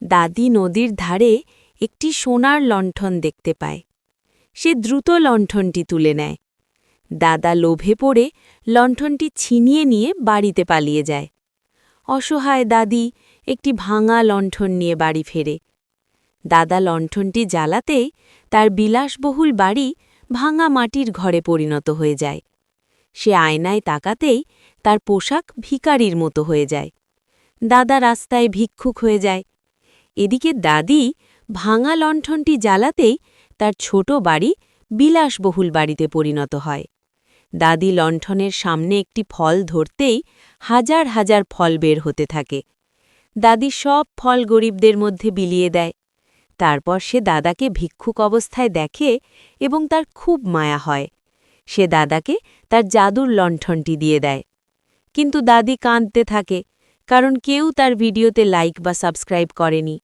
দাদি নদীর ধারে একটি সোনার লণ্ঠন দেখতে পায়। সে দ্রুত লণ্ঠনটি তুলে নেয়। দাদা লোভে পড়ে লণ্ঠনটি ছিনিয়ে নিয়ে বাড়িতে পালিয়ে যায়। অসহায় দাদি একটি ভাঙা লণ্ঠন নিয়ে বাড়ি ফেরে। দাদা লণ্ঠনটি জ্বালাতেই তার বিলাসবহুল বাড়ি ভাঙা মাটির ঘরে পরিণত হয়ে যায়। সে আয়নায় তাকাতেই তার পোশাক ভিখারির মতো হয়ে যায়। দাদা রাস্তায় ভিক্ষুক হয়ে যায়। এদিকে দাদি ভাঙা লণ্ঠনটি জ্বালাতেই তার ছোট বাড়ি বিলাসবহুল বাড়িতে পরিণত হয়। দাদি লণ্ঠনের সামনে একটি ফল ধরতেই হাজার হাজার ফল বের হতে থাকে। দাদি সব ফল গরিবদের মধ্যে বিলিয়ে দেয়। তারপর সে দাদাকে ভিক্ষুক অবস্থায় দেখে এবং তার খুব মায়া হয়। সে দাদাকে তার জাদুর লণ্ঠনটি দিয়ে দেয়। কিন্তু দাদি কাঁদতে থাকে, কারণ কেউ তার ভিডিওতে লাইক বা সাবস্ক্রাইব করেনি।